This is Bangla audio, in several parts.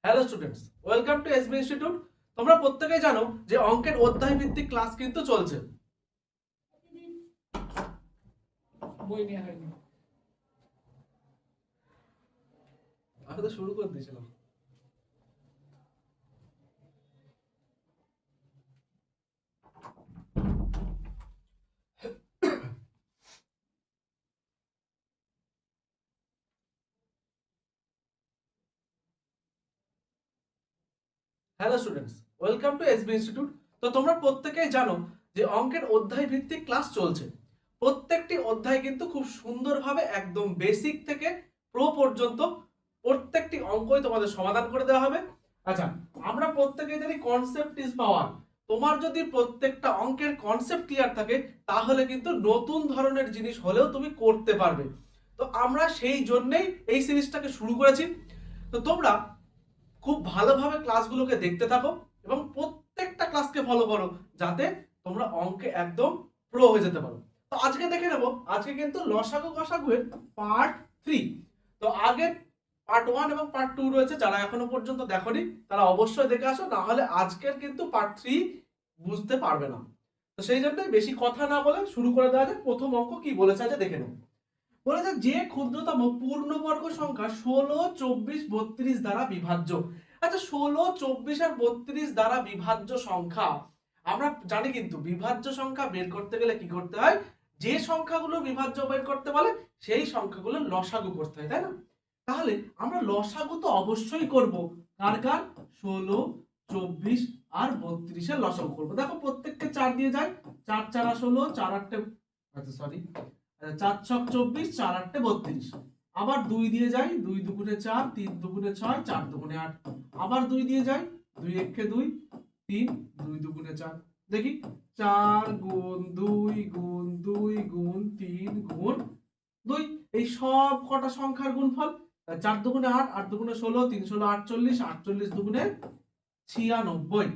Hello students, welcome to SB institute. তোমরা প্রত্যেকেই জানো যে অঙ্কের অধ্যায় ভিত্তিক ক্লাস কিন্তু চলছে। বই নিয়ে হয়নি, আমি তো শুরু করে দিয়েছিলাম। Hello students, welcome to SB institute. তো তোমরা প্রত্যেকেই জানো যে অঙ্কের অধ্যায় ভিত্তিক ক্লাস চলছে। প্রত্যেকটি অধ্যায় কিন্তু খুব সুন্দরভাবে একদম বেসিক থেকে প্রো পর্যন্ত প্রত্যেকটি অঙ্কই তোমাদের সমাধান করে দেওয়া হবে। আচ্ছা, আমরা প্রত্যেকেই জানি কনসেপ্ট ইজ পাওয়ার। তোমার যদি প্রত্যেকটা অঙ্কের কনসেপ্ট ক্লিয়ার থাকে তাহলে কিন্তু নতুন ধরনের জিনিস হলেও তুমি করতে পারবে। তো আমরা সেই জন্যই এই সিরিজটাকে শুরু করেছি। তো তোমরা খুব ভালোভাবে ক্লাসগুলোকে দেখতে থাকো এবং প্রত্যেকটা ক্লাসকে ফলো করো যাতে তোমরা অঙ্কে একদম প্রো হয়ে যেতে পারো। তো আজকে দেখে নেব, আজকে কিন্তু লসাগু গসাগু এর পার্ট 3। তো আগে পার্ট 1 এবং পার্ট 2 রয়েছে, যারা এখনো পর্যন্ত দেখোনি তারা অবশ্যই দেখে আসো, না হলে আজকের কিন্তু পার্ট 3 বুঝতে পারবে না। তো সেই জন্যই বেশি কথা না বলে শুরু করে দেওয়া যাক। প্রথম অঙ্ক কি বলেছে আজ দেখে নেব। বলেছে যে ক্ষুদ্রতম পূর্ণবর্গ সংখ্যা 16, 24, 32 দ্বারা বিভাজ্য। আচ্ছা, 16, 24 আর 32 দ্বারা বিভাজ্য সংখ্যা আমরা জানি, কিন্তু বিভাজ্য সংখ্যা বের করতে গেলে কি করতে হয়? যে সংখ্যাগুলো বিভাজ্য বের করতে বলে সেই সংখ্যাগুলো লসাগু করতে হয়, তাই না? তাহলে আমরা লসাগু তো অবশ্যই করব। কার কার? 16, 24 আর 32 এর লসাগু করব। দেখো প্রত্যেককে 4 দিয়ে যায়। 4 4 16, 4 8, আচ্ছা সরি, 4 ছক 24, 4 8 32। আবার 2 দিয়ে যাই, 2 দুগুণে 4, 3 দুগুণে 6, 4 দুগুণে 8। আবার 2 দিয়ে যাই, 2 একে 2, 3, 2 দুগুণে 4। দেখি 4 গুণ 2 গুণ 2 গুণ 3 গুণ 2। এই সব কটা সংখ্যার গুণফল। 4 দুগুণে 8, 8 দুগুণে 16, 3 16 48, 48 দুগুণে 96।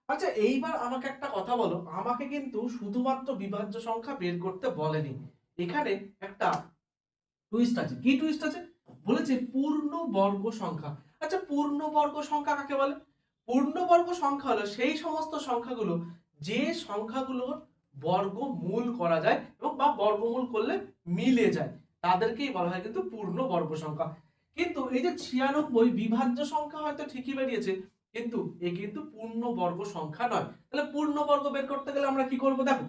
আচ্ছা, এইবার আমাকে একটা কথা বলো, আমাকে কিন্তু শুধুমাত্র বিভাজ্য সংখ্যা বের করতে বলেনি। এখানে একটা টুইস্ট আছে। কি টুইস্ট আছে? বলেছে পূর্ণবর্গ সংখ্যা। আচ্ছা, পূর্ণবর্গ সংখ্যা কাকে বলে? পূর্ণবর্গ সংখ্যা হলো সেই সমস্ত সংখ্যাগুলো যে সংখ্যাগুলোর বর্গমূল করা যায় এবং বা বর্গমূল করলে মিলে যায়, তাদেরকেই বলা হয় কিন্তু পূর্ণবর্গ সংখ্যা। কিন্তু এই যে 96 বিভাজ্য সংখ্যা হয়তো ঠিকই বেরিয়েছে, কিন্তু এ কিন্তু পূর্ণবর্গ সংখ্যা নয়। তাহলে পূর্ণবর্গ বের করতে গেলে আমরা কি করব? দেখো,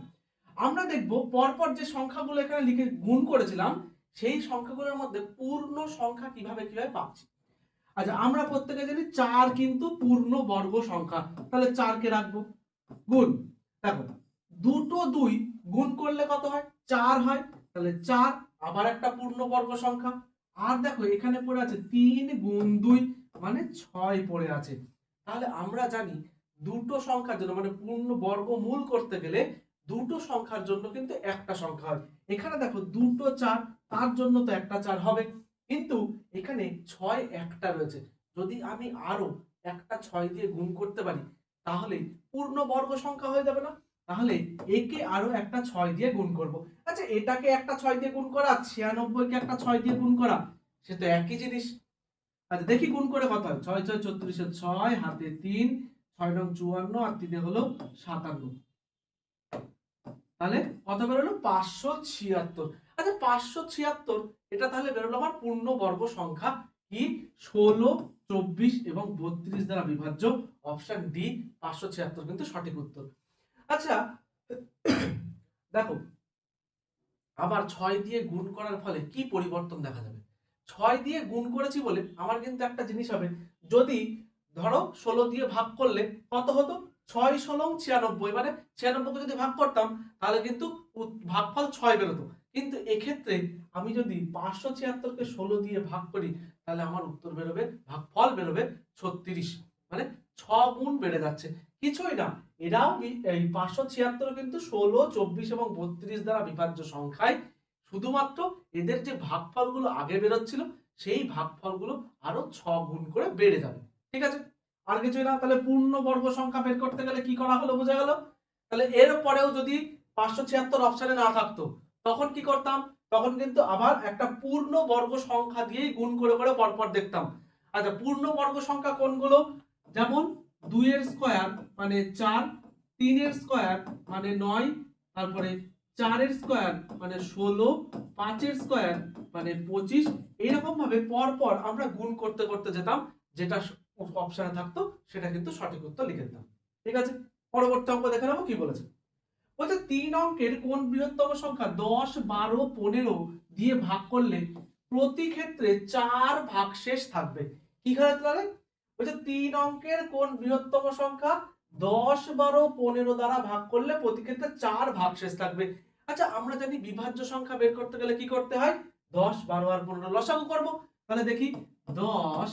আমরা দেখব পরপর যে সংখ্যাগুলো এখানে লিখে গুণ করেছিলাম সেই সংখ্যাগুলোর মধ্যে পূর্ণ সংখ্যা কিভাবে কিভাবে পাচ্ছি। আচ্ছা, আমরা প্রত্যেকে জানি 4 কিন্তু পূর্ণ বর্গ সংখ্যা। তাহলে 4 কে রাখবো গুণ। দেখো, দুটো 2 গুণ করলে কত হয়? 4 হয়। তাহলে 4 আবার একটা পূর্ণ বর্গ সংখ্যা। আর দেখো এখানে পড়ে আছে 3 গুণ 2 মানে 6 পড়ে আছে। তাহলে আমরা জানি দুটো সংখ্যার জন্য মানে পূর্ণ বর্গমূল করতে গেলে দুটো সংখ্যার জন্য কিন্তু একটা সংখ্যা হয়। এখানে দেখো দুটো 4, তার জন্য তো একটা 4 হবে। কিন্তু এখানে 6 একটা রয়েছে, যদি আমি আরো একটা 6 দিয়ে গুণ করতে পারি তাহলে পূর্ণ বর্গ সংখ্যা হয়ে যাবে না? তাহলে একে আরো একটা 6 দিয়ে গুণ করব। আচ্ছা, এটাকে একটা 6 দিয়ে গুণ করা, 96 কে একটা 6 দিয়ে গুণ করা, সে তো একই জিনিস। আচ্ছা দেখি গুণ করে কত হয়। 6 6 34 6, হাতে 3, 6 নং 54 আর 3 হলো 57। তাহলে কত বেরোলো? 576। আচ্ছা 576, এটা তাহলে বেরোলো আমার পূর্ণবর্গ সংখ্যা কি? 16, 24 এবং 32 দ্বারা বিভাজ্য। অপশন ডি 576 কিন্তু সঠিক উত্তর। আচ্ছা দেখো, আবার 6 দিয়ে গুণ করার ফলে কি পরিবর্তন দেখা যাবে? 6 দিয়ে গুণ করেছি বলে আমার কিন্তু একটা জিনিস হবে। যদি ধরো 16 দিয়ে ভাগ করলে কত হতো? 6 16 96, মানে 96 কে যদি ভাগ করতাম তাহলে কিন্তু ভাগফল 6 বেরোতো। কিন্তু এক্ষেত্রে আমি যদি 576 কে 16 দিয়ে ভাগ করি তাহলে আমার উত্তর বেরোবে, ভাগফল বেরোবে 36, মানে 6 গুণ বেড়ে যাচ্ছে। কিছুই না, এরাও এই 576 কিন্তু 16, 24 এবং 32 দ্বারা বিভাজ্য সংখ্যায়। শুধুমাত্র এদের যে ভাগফলগুলো আগে বেরোচ্ছিল সেই ভাগফলগুলো আরো 6 গুণ করে বেড়ে যাবে। ঠিক আছে, আর কিছুই না। তাহলে পূর্ণবর্গ সংখ্যা বের করতে গেলে কি করা হলো বোঝা গেল। তাহলে এর পরেও যদি 576 অপশনে না থাকতো তখন কি করতাম? তখন কিন্তু আবার একটা পূর্ণবর্গ সংখ্যা দিয়েই গুণ করে করে পরপর দেখতাম। আচ্ছা, পূর্ণবর্গ সংখ্যা কোনগুলো? যেমন 2 এর স্কয়ার মানে 4, 3 এর স্কয়ার মানে 9, তারপরে 4 এর স্কয়ার মানে 16, 5 এর স্কয়ার মানে 25। এইরকম ভাবে পর পর আমরা গুণ করতে করতে যেতাম, যেটা অপশনে থাকতো সেটা কিন্তু সঠিক উত্তর লিখে দিতাম। ঠিক আছে, পরবর্তী অঙ্ক দেখে নেবো কি বলেছে। বলছে 3 অঙ্কের কোন বৃহত্তম সংখ্যা 10, 12, 15 দিয়ে ভাগ করলে প্রতি ক্ষেত্রে 4 ভাগশেষ থাকবে? কি খেলা তাহলে? বলছে 3 অঙ্কের কোন বৃহত্তম সংখ্যা 10, 12, 15 দ্বারা ভাগ করলে প্রতি ক্ষেত্রে 4 ভাগশেষ থাকবে। আচ্ছা, আমরা জানি বিভাজ্য সংখ্যা বের করতে গেলে কি করতে হয়? 10, 12 আর 15 লসাগু করব। তাহলে দেখি 10,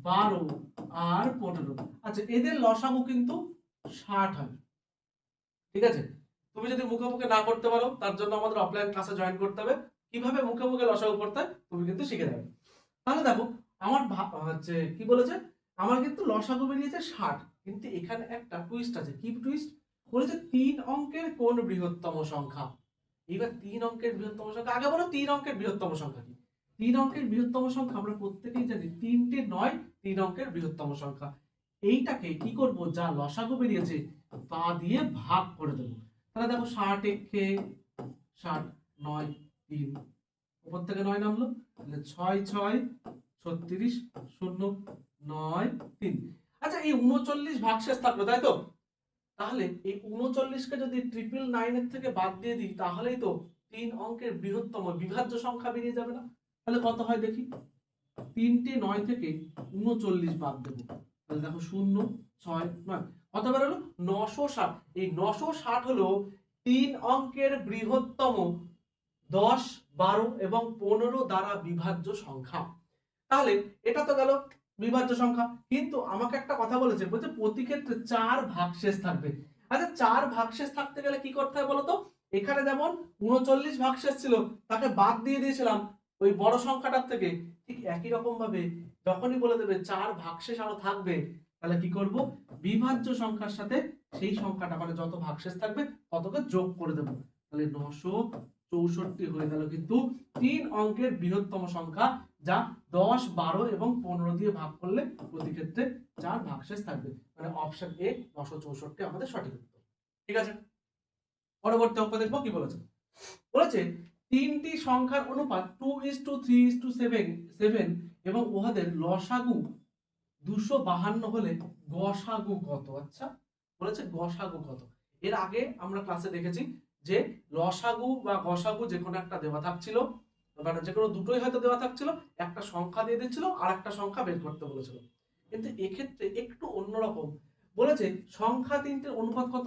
12 আর 15। আচ্ছা, এদের লসাগু কিন্তু 60 হয়। ঠিক আছে, তুমি যদি মুখে মুখে না করতে পারো তার জন্য আমাদের অফলাইন ক্লাসে জয়েন করতে হবে। কিভাবে মুখে মুখে লসাগু করতে হয় তুমি কিন্তু শিখে যাবে। তাহলে দেখো আমার হচ্ছে কি বলেছে, আমার কিন্তু লসাগু বেরিয়েছে 60, কিন্তু এখানে একটা টুইস্ট আছে। কি টুইস্ট? বলেছে 3 অঙ্কের কোন বৃহত্তম সংখ্যা। এবার 3 অঙ্কের বৃহত্তম সংখ্যা, আগে বলো 3 অঙ্কের বৃহত্তম সংখ্যা কি? 3 অঙ্কের বৃহত্তম সংখ্যা আমরা প্রত্যেকেই জানি 3টে 9 3 অঙ্কের বৃহত্তম সংখ্যা। এইটাকে কি করব, যা লসাগু বেরিয়েছে তা দিয়ে ভাগ করে দেব। তাহলে দেখো 60 একে 60, 9 3, উপর থেকে 9 নামলো, তাহলে 6 6 36 0 9 3। আচ্ছা, এই 39 ভাগশেষ থাকলো তাই তো? তাহলে এই 39 কে যদি 999 এর থেকে বাদ দিয়ে দিই তাহলেই তো 3 অঙ্কের বৃহত্তম বিভাজ্য সংখ্যা বেরিয়ে যাবে না? তাহলে কত হয় দেখি। 3টে 9 থেকে 39 বাদ দেবো, তাহলে দেখো 0 6 9 কত বেরোলো? 960। এই 960 হলো 3 অঙ্কের বৃহত্তম 10, 12 এবং 15 দ্বারা বিভাজ্য সংখ্যা। তাহলে এটা তো গেল বিভাজ্য সংখ্যা, কিন্তু আমাকে একটা কথা বলেছে, বলছে প্রতি ক্ষেত্রে 4 ভাগশেষ থাকবে। আচ্ছা, 4 ভাগশেষ থাকতে গেলে কি করতে হয় বলতো? এখানে যেমন 39 ভাগশেষ ছিল, তাকে বাদ দিয়ে দিয়েছিলাম ওই বড় সংখ্যাটার থেকে। ঠিক একই রকম ভাবে যখনই বলে দেবে 4 ভাগশেষ আরো থাকবে, তাহলে কি করব, বিভাজ্য সংখ্যার সাথে সেই সংখ্যাটা মানে যত ভাগশেষ থাকবে ততকে যোগ করে দেব। তাহলে 964 হয়ে গেল কিন্তু 3 অঙ্কের বৃহত্তম সংখ্যা, যা 10, 12 এবং 15 দিয়ে ভাগ করলে প্রতি ক্ষেত্রে 4 ভাগশেষ থাকবে। মানে অপশন এ 964 আমাদের সঠিক উত্তর। ঠিক আছে, পরবর্তী অঙ্ক দেখবো কি বলেছে। বলেছে তিনটি সংখ্যার অনুপাত 2:3:7 এবং উহাদের লসাগু 252 হলে গসাগু কত? আচ্ছা, বলেছে গসাগু কত। এর আগে আমরা ক্লাসে দেখেছি যে লসাগু বা গসাগু যে কোনো একটা দেওয়া থাকছিল, মানে যে কোনো দুটোই হয়তো দেওয়া থাকছিল, একটা সংখ্যা দিয়ে দিচ্ছিল আর একটা সংখ্যা বের করতে বলেছিল। কিন্তু এক্ষেত্রে একটু অন্যরকম বলেছে, সংখ্যা তিনটের অনুপাত কত?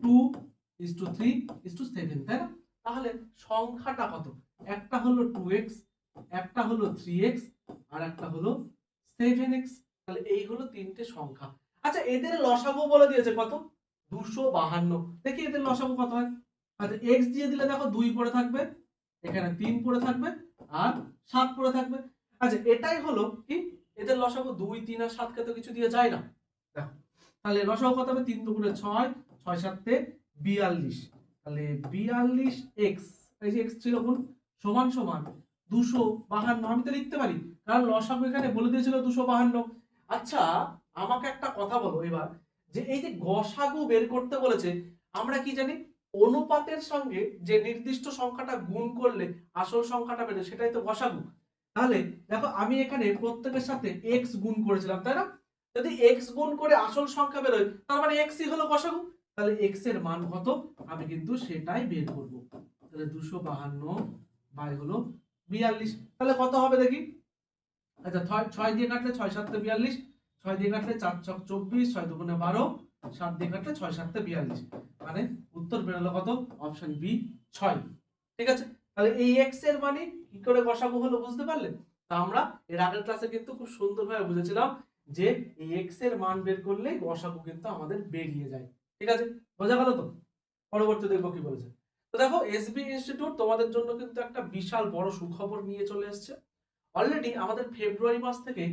2:3:7, তাই না? তাহলে সংখ্যাটা কত? একটা হলো 2x, একটা হলো 3x আর একটা হলো 7x। তাহলে এই হলো তিনটে সংখ্যা। আচ্ছা, এদের লসাগু বলে দিয়েছে কত? 252। দেখি এদের লসাগু কত হয়। আচ্ছা, x দিয়ে দিলে দেখো 2 পড়ে থাকবে, এখানে 3 পড়ে থাকবে আর 7 পড়ে থাকবে। আচ্ছা, এটাই হলো কি এদের লসাগু। 2 3 আর 7 কে তো কিছু দিয়ে যায় না, দেখো। তাহলে লসাগু কত হবে? 3 দুগুণে 6, 6 7 42। তাহলে 42x, এই যে x ছিল গুণ, সমান সমান 252। আমি তো লিখতে পারি, কারণ লসাগু এখানে বলে দিয়েছিল 252। আচ্ছা, আমাকে একটা কথা বলো এবার, যে এই যে গসাগু বের করতে বলেছে, আমরা কি জানি অনুপাতের সঙ্গে যে নির্দিষ্ট সংখ্যাটা গুণ করলে আসল সংখ্যাটা বেরোয় সেটাই তো গসাগু। তাহলে দেখো আমি এখানে প্রত্যেকের সাথে x গুণ করেছিলাম, তাই না? যদি x গুণ করে আসল সংখ্যা বেরোয় তার মানে x ই হলো গসাগু। তাহলে x এর মান কত আমি কিন্তু সেটাই বের করব। তাহলে 252 বাই হলো 42। তাহলে কত হবে দেখি। আচ্ছা, 6 দিয়ে কাটলে 6 7 42, 6 দিয়ে কাটলে 4 ছক 24, 6 দুগুণে 12, 7 দিয়ে কাটলে 6 7 42। মানে উত্তর বেরোলো কত? Option B 6। ঠিক আছে, তাহলে এই x এর মানে কি করে গসাগু হলো বুঝতে পারলে? তা আমরা এর আগের ক্লাসে কিন্তু খুব সুন্দরভাবে বুঝেছিলাম যে এই x এর মান বের করলে গসাগু কিন্তু আমাদের বেরিয়ে যায়। ঠিক আছে, বোঝা গেল তো? পরবর্তী দেখবো কি বলেছে। তো দেখো, এসবি ইনস্টিটিউট তোমাদের জন্য কিন্তু একটা বিশাল বড় সুখবর নিয়ে চলে এসেছে। অলরেডি আমাদের ফেব্রুয়ারি মাস থেকে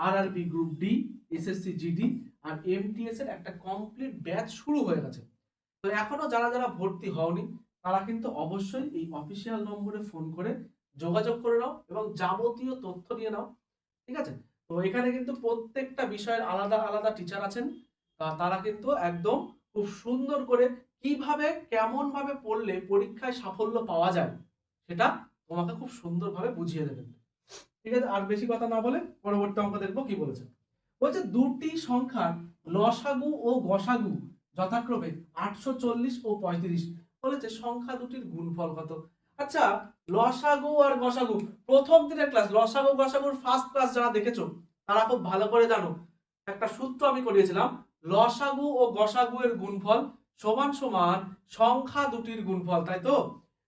RRB group D, SSC GD আর এমটিএস এর একটা কমপ্লিট ব্যাচ শুরু হয়ে গেছে। তো এখনো যারা যারা ভর্তি হওনি তারা কিন্তু অবশ্যই এই অফিসিয়াল নম্বরে ফোন করে যোগাযোগ করে নাও এবং যাবতীয় তথ্য নিয়ে নাও। ঠিক আছে, তো এখানে কিন্তু প্রত্যেকটা বিষয়ের আলাদা আলাদা টিচার আছেন, তারা কিন্তু একদম খুব সুন্দর করে কিভাবে কেমন ভাবে পড়লে পরীক্ষায় সাফল্য পাওয়া যায় সেটা তোমাকে খুব সুন্দরভাবে বুঝিয়ে দেবেন। ঠিক আছে, আর বেশি কথা না বলে পরবর্তী অঙ্ক দেখবো কি বলেছে। বলছে দুটি সংখ্যার লসাগু ও গসাগু যথাক্রমে 840 ও 35। বলেছে সংখ্যা দুটির গুণফল কত। আচ্ছা, লসাগু আর গসাগু প্রথম দিনের ক্লাস, লসাগু গসাগুর ফার্স্ট ক্লাস যারা দেখেছো তারা খুব ভালো করে জানো, একটা সূত্র আমি করিয়েছিলাম, লসাগু ও গসাগু এর গুণফল সমান সমান সংখ্যা দুটির গুণফল, তাই তো?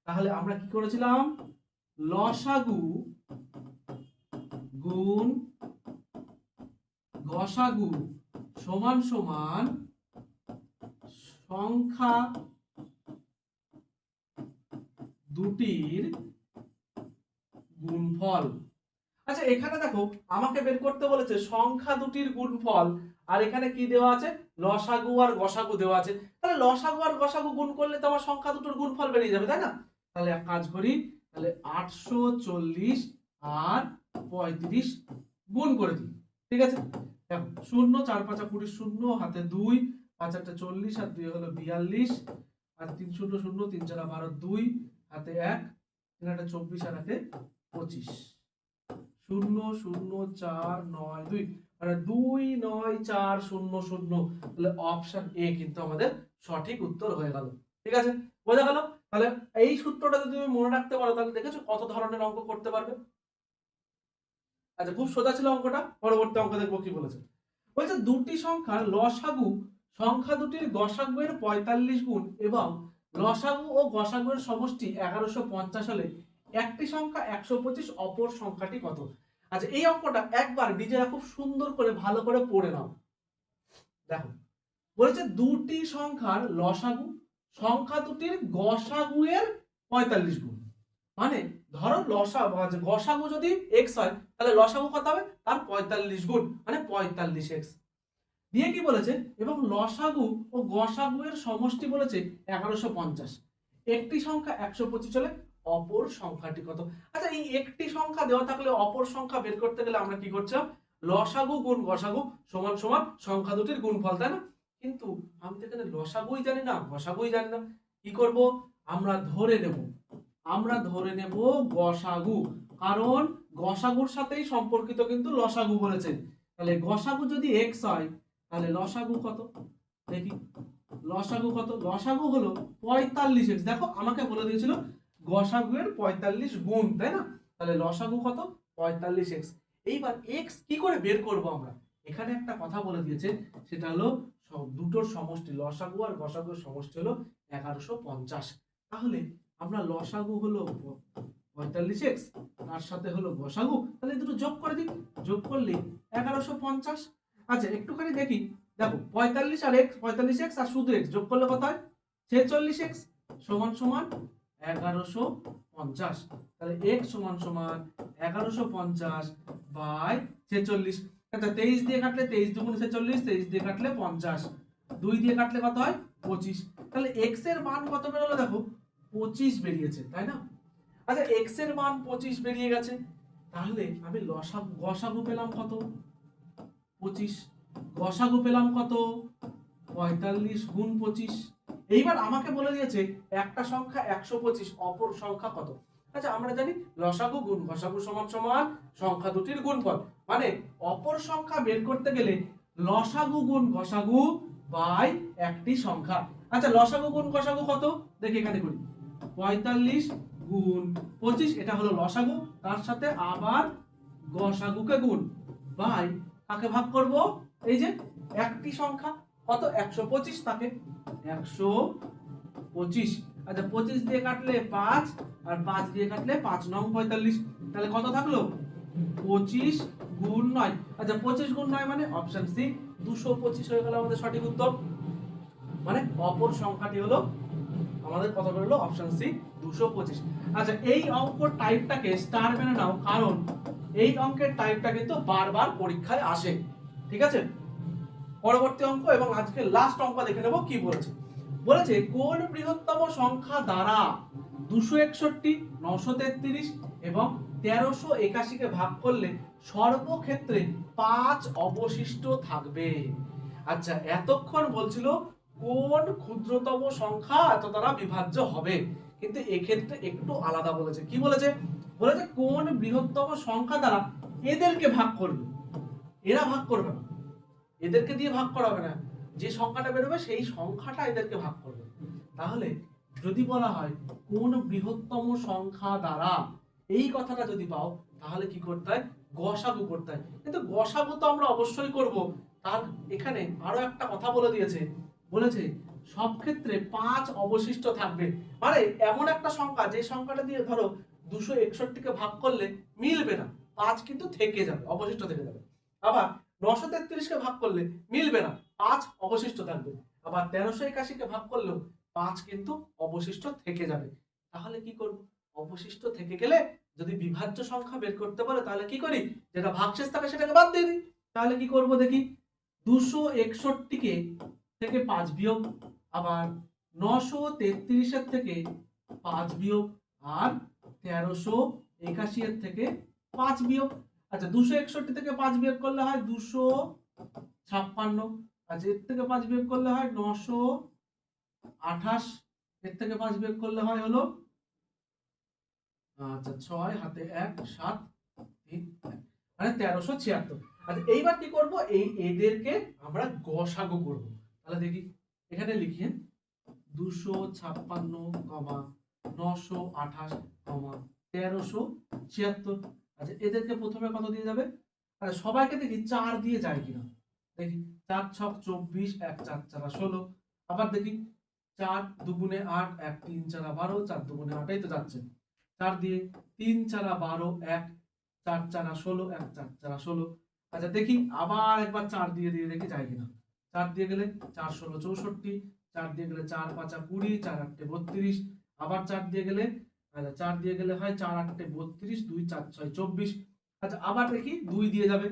তাহলে আমরা কি করেছিলাম, লসাগু গুণ গসাগু সমান সমান সংখ্যা দুটির গুণফল। আচ্ছা এখানে দেখো আমাকে বের করতে বলেছে সংখ্যা দুটির গুণফল, আর এখানে কি দেওয়া আছে, লসাগু আর গসাগু দেওয়া আছে। তাহলে লসাগু আর গসাগু গুণ করলে তো আমার সংখ্যা দুটোর গুণফল বেরিয়ে যাবে, তাই না? তাহলে এক কাজ করি, তাহলে 840 আর 35 গুণ করে দিই। ঠিক আছে, দেখো 0 4 5 20 0 হাতে 2 5 8 40 আর 2 হলো 42 আর 3 0 0 3 4 12 2 হাতে 1 3 8 24 আর হাতে 25 0 0 4 9 2 মানে 2 9 4 0 0। তাহলে অপশন এ কিন্তু আমাদের সঠিক উত্তর হয়ে গেল। ঠিক আছে, বোঝা গেল? তাহলে এই সূত্রটা যদি তুমি মনে রাখতে পারো তাহলে দেখেছো কত ধরনের অঙ্ক করতে পারবে। আচ্ছা খুব সোজা ছিল অঙ্কটা, পরবর্তী অঙ্ক দেখবো কি বলেছে। বলছে দুটি সংখ্যার লসাগু সংখ্যা দুটির গসাগু এর 45 গুণ এবং লসাগু ও গসাগু এর সমষ্টি 1150 হলে একটি সংখ্যা 125, অপর সংখ্যাটি কত। আচ্ছা এই অঙ্কটা একবার নিজেরা খুব সুন্দর করে ভালো করে পড়ে নাও। দেখো বলেছে দুটি সংখ্যার লসাগু সংখ্যা দুটির গসাগু এর 45 গুণ, মানে ধরো গসাগু যদি x হয় তাহলে লসাগু কত হবে, তার 45 গুণ মানে 45x। দিয়ে কি বলেছে, এবং লসাগু ও গসাগু এর সমষ্টি বলেছে 1150, একটি সংখ্যা 125 হলে অপর সংখ্যাটি কত। আচ্ছা এই একটি সংখ্যা দেওয়া থাকলে অপর সংখ্যা বের করতে গেলে আমরা কি করছিলাম, লসাগু গুণ গসাগু সমান সমান সংখ্যা দুটির গুণফল, তাই না? কিন্তু আমি তো এখানে লসাগুই জানি না গসাগুই জানি না, কি করব, আমরা ধরে নেব গসাগু, কারণ গসাগুর সাথেই সম্পর্কিত কিন্তু লসাগু বলেছে। তাহলে গসাগু যদি x হয় তাহলে লসাগু কত, দেখি লসাগু কত, লসাগু হলো 45x। দেখো আমাকে বলে দিয়েছিল গসাগু এর 45 গুণ, তাই না? তাহলে লসাগু কত, 45x। এইবার x কি করে বের করব আমরা, এখানে একটা কথা বলে দিয়েছে, সেটা হলো দুটোর সমষ্টি, লসাগু আর গসাগুর সমষ্টি হলো 1150। তাহলে আমরা লসাগু হলো 45x, তার সাথে হলো গসাগু, তাহলে দুটো যোগ করে দিই, যোগ করলে 1150। আচ্ছা একটুখানি দেখি, দেখো 45 আর x, 45x আর শুধু x যোগ করলে কত হয়, 46x সমান সমান 1150। তাহলে x সমান সমান 1150 বাই 46। আচ্ছা 23 দিয়ে কাটলে 23 দুগুণ 46, 23 দিয়ে কাটলে 50, 2 দিয়ে কাটলে কত হয় 25। তাহলে x এর মান কত বেরোলো, দেখো 25 বেরিয়েছে, তাই না? আচ্ছা x এর মান 25 বেরিয়ে গেছে, তাহলে আমি গসাগু পেলাম কত, 25, গসাগু পেলাম কত, 45 গুণ 25। এইবার আমাকে বলে দিয়েছে একটা সংখ্যা 125, অপর সংখ্যা কত। আচ্ছা আমরা জানি লসাগু গুণ গসাগু সমান সমান সংখ্যা দুটির গুণফল, মানে অপর সংখ্যা বের করতে গেলে লসাগু গুণ গসাগু বাই একটি সংখ্যা। আচ্ছা লসাগু গুণ গসাগু কত, দেখি এখানে করি, 45 গুণ 25 এটা হলো লসাগু, তার সাথে আবার গসাগুকে গুণ বাই কাকে ভাগ করব, এই যে একটি সংখ্যা কত 125, তাকে 125। আচ্ছা 25 দিয়ে কাটলে 5 আর 5 দিয়ে কাটলে 5 9 45, তাহলে কত থাকলো 25 গুণ 9। আচ্ছা 25 গুণ 9 মানে অপশন সি 225 হয়ে গেল আমাদের সঠিক উত্তর, মানে অপর সংখ্যাটি হলো আমাদের কত বেরোলো, অপশন সি 225। আচ্ছা এই অঙ্ক টাইপটাকে স্টার মেনে নাও, কারণ এই অঙ্কের টাইপটা কিন্তু বারবার পরীক্ষায় আসে। ঠিক আছে, পরবর্তী অঙ্ক এবং আজকে লাস্ট অঙ্ক দেখে নেব কি বলেছে। বলেছে কোন বৃহত্তম সংখ্যা দ্বারা 261, 933 এবং 1381 কে ভাগ করলে সর্বক্ষেত্রে 5 অবশিষ্ট থাকবে। আচ্ছা, এতক্ষণ বলছিল কোন ক্ষুদ্রতম সংখ্যা এত দ্বারা বিভাজ্য হবে, কিন্তু এক্ষেত্রে একটু আলাদা বলেছে। কি বলেছে? বলেছে কোন বৃহত্তম সংখ্যা দ্বারা এদেরকে ভাগ করবে। এরা ভাগ করবে না, এদেরকে দিয়ে ভাগ করা হবে না, যে সংখ্যাটা বেরোবে সেই সংখ্যাটা এদেরকে ভাগ করবে। তাহলে যদি বলা হয় কোন বৃহত্তম সংখ্যা দ্বারা, এই কথাটা যদি পাও তাহলে কি করতে হয়? গসাগু করতে হয়। কিন্তু গসাগু তো আমরা অবশ্যই করব, তার এখানে আরো একটা কথা বলে দিয়েছে, বলেছে সব ক্ষেত্রে 5 অবশিষ্ট থাকবে। মানে এমন একটা সংখ্যা যে সংখ্যাটা দিয়ে ধরো 261 কে ভাগ করলে মিলবে না, 5 কিন্তু থেকে যাবে, অবশিষ্ট থেকে যাবে। আবার 933 কে ভাগ করলে মিলবে না, 5 অবশিষ্ট থাকবে। আবার 1381 কে ভাগ করলেও 5 কিন্তু অবশিষ্ট থেকে যাবে। তাহলে কি করব? অবশিষ্ট থেকে গেলে যদি বিভাজ্য সংখ্যা বের করতে বলে তাহলে কি করি? যেটা ভাগশেষ থাকে সেটাকে বাদ দিয়ে দিই। তাহলে কি করব দেখি? 261 কে থেকে 5 বিয়োগ, আবার 933 এর থেকে 5 বিয়োগ, আর 1381 এর থেকে 5 বিয়োগ। আচ্ছা, 261 থেকে 5 বিয়োগ করলে হয় 256। আচ্ছা, এর থেকে 5 বিয়োগ করলে হয় 928। এর থেকে 5 বিয়োগ করলে হয় হলো আচ্ছা 6 হাতে 1 7 3 1, মানে 1376। আচ্ছা, এইবার কি করব? এদেরকে আমরা গসাগু করব। তাহলে দেখি, এখানে লিখি 256, 928, 1376। আচ্ছা, এদেরকে প্রথমে কত দিয়ে যাবে? আচ্ছা, সবাইকে দেখি 4 দিয়ে যায় কিনা। দেখি 4 ছক 24, 1 4 4 16। আবার দেখি 4 দুগুণে 8, 1 3 4 12, 4 দুগুণে 8, এই তো যাচ্ছে। 4 দিয়ে 3 4 12, 1 4 4 16, 1 4 4 16। আচ্ছা, দেখি আবার একবার 4 দিয়ে দেখি যায় কিনা। 4 দিয়ে গেলে 4 16 64, 4 দিয়ে গেলে 4 5 20, 4 8 32। আবার 4 দিয়ে গেলে, আচ্ছা 4 দিয়ে গেলে হয় 4 8 32, 2 4 6 24। আচ্ছা, আবার দেখি 2 দিয়ে যাবে,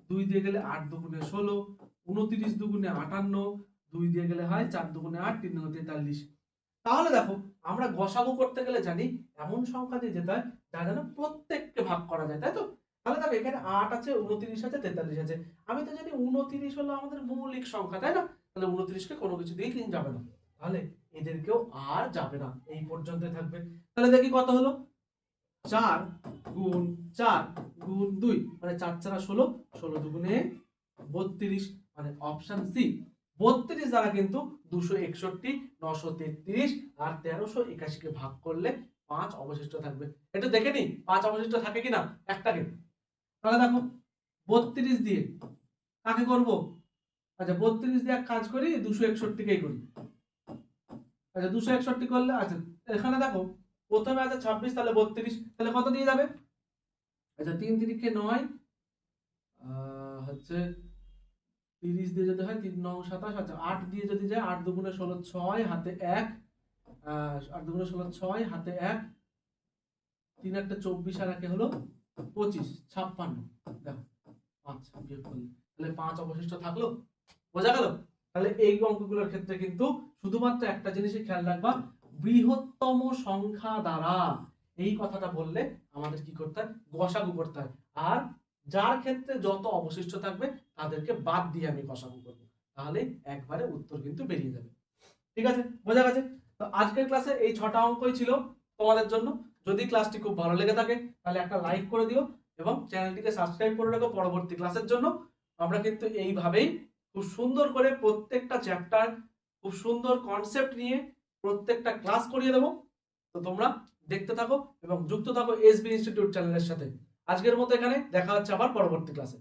2 দিয়ে গেলে 8 দুগুণে 16, 29 দুগুণে 58, 2 দিয়ে গেলে হয় 4 দুগুণে 8, 3 9 43। তাহলে দেখো, আমরা গসাগু করতে গেলে জানি এমন সংখ্যা দিয়ে যেতে হয় যা যেন প্রত্যেককে ভাগ করা যায়, তাই তো? তাহলে দেখো, এখানে 8 আছে, 29 আছে, 43 আছে। আমি তো জানি 29 হলো আমাদের মৌলিক সংখ্যা, তাই না? তাহলে 29 কে কোনো কিছু দিয়ে কিন যাবে না, তাহলে এদেরকেও আর যাবে না, এই পর্যন্তই থাকবে। তাহলে দেখি কত হলো? 4 গুণ 4 গুণ 2, মানে 4 4 16, 16 দুগুণে 32, মানে অপশন সি 32 দ্বারা কিন্তু 261, 933 আর 1381 কে ভাগ করলে 5 অবশিষ্ট থাকবে। একটু দেখে নি 5 অবশিষ্ট থাকে কিনা একটাকে। তাহলে দেখো, 32 দিয়ে কাকে করব? আচ্ছা, 32 দিয়ে এক কাজ করি, 261 কেই করি। আচ্ছা, 261 করলে, আচ্ছা এখানে দেখো প্রথমে আছে 26, তাহলে 32, তাহলে কত দিয়ে যাবে? আচ্ছা, 3 3 9, হচ্ছে 30 দিয়ে যদি হয় 3 9 27। আচ্ছা, 8 দিয়ে যদি যায় 8 দুগুণে 16, 6 হাতে 1, 8 দুগুণে 16, 6 হাতে 1, 3 একটা 24 আর একে হলো 25, 56। দেখো 5 বিয়োগ করলে তাহলে 5 অবশিষ্ট থাকলো। বোঝা গেল? তাহলে এই অঙ্কগুলোর ক্ষেত্রে কিন্তু শুধুমাত্র একটা জিনিসই খেয়াল রাখবা, বৃহত্তম সংখ্যা দ্বারা, এই কথাটা বললে আমাদের কি করতে হয়? গসাগু করতে হয়। আর যার ক্ষেত্রে যত অবশিষ্ট থাকবে তাদেরকে বাদ দিয়ে আমি গসাগু করব, তাহলে একবারে উত্তর কিন্তু বেরিয়ে যাবে। ঠিক আছে, বোঝা গেছে? তো আজকের ক্লাসে এই 6টা অঙ্কই ছিল তোমাদের জন্য। যদি ক্লাসটি খুব ভালো লেগে থাকে তাহলে একটা লাইক করে দিও এবং চ্যানেলটিকে সাবস্ক্রাইব করে রাখো পরবর্তী ক্লাসের জন্য। আমরা কিন্তু এইভাবেই খুব সুন্দর করে প্রত্যেকটা চ্যাপ্টার, খুব সুন্দর কনসেপ্ট নিয়ে প্রত্যেকটা ক্লাস করিয়ে দেবো। তো তোমরা দেখতে থাকো এবং যুক্ত থাকো এসবি ইনস্টিটিউট চ্যানেলের সাথে। আজকের মতো এখানে দেখা হচ্ছে আবার পরবর্তী ক্লাসে।